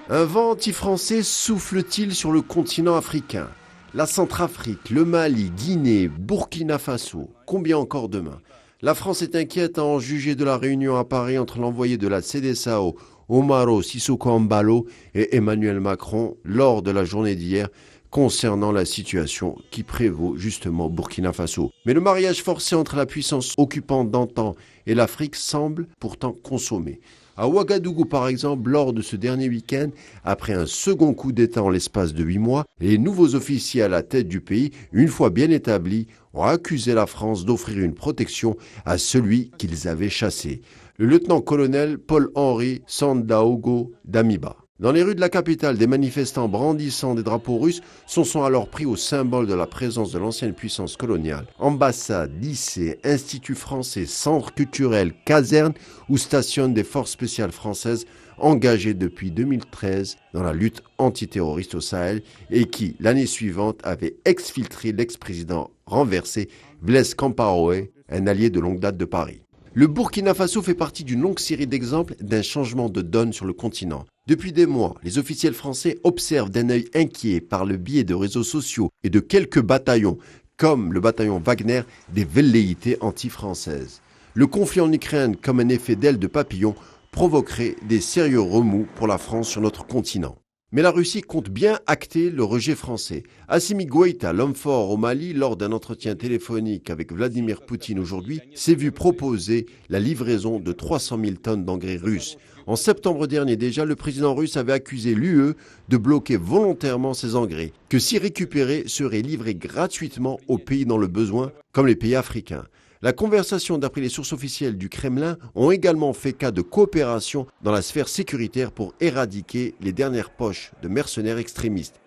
Un vent anti-français souffle-t-il sur le continent africain? La Centrafrique, le Mali, Guinée, Burkina Faso, combien encore demain? La France est inquiète à en juger de la réunion à Paris entre l'envoyé de la CEDEAO, Umaro Sissoko Embalo, et Emmanuel Macron lors de la journée d'hier concernant la situation qui prévaut justement au Burkina Faso. Mais le mariage forcé entre la puissance occupante d'antan et l'Afrique semble pourtant consommé. À Ouagadougou, par exemple, lors de ce dernier week-end, après un second coup d'État en l'espace de 8 mois, les nouveaux officiers à la tête du pays, une fois bien établis, ont accusé la France d'offrir une protection à celui qu'ils avaient chassé, le lieutenant-colonel Paul-Henri Sandaogo Damiba. Dans les rues de la capitale, des manifestants brandissant des drapeaux russes sont alors pris au symbole de la présence de l'ancienne puissance coloniale. Ambassades, lycées, instituts français, centres culturels, casernes où stationnent des forces spéciales françaises engagées depuis 2013 dans la lutte antiterroriste au Sahel et qui, l'année suivante, avaient exfiltré l'ex-président renversé Blaise Compaoré, un allié de longue date de Paris. Le Burkina Faso fait partie d'une longue série d'exemples d'un changement de donne sur le continent. Depuis des mois, les officiels français observent d'un œil inquiet par le biais de réseaux sociaux et de quelques bataillons, comme le bataillon Wagner, des velléités anti-françaises. Le conflit en Ukraine, comme un effet d'aile de papillon, provoquerait des sérieux remous pour la France sur notre continent. Mais la Russie compte bien acter le rejet français. Assimi Goïta, l'homme fort au Mali, lors d'un entretien téléphonique avec Vladimir Poutine aujourd'hui, s'est vu proposer la livraison de 300 000 tonnes d'engrais russes. En septembre dernier déjà, le président russe avait accusé l'UE de bloquer volontairement ces engrais, que si récupérés seraient livrés gratuitement aux pays dans le besoin, comme les pays africains. La conversation, d'après les sources officielles du Kremlin, ont également fait cas de coopération dans la sphère sécuritaire pour éradiquer les dernières poches de mercenaires extrémistes.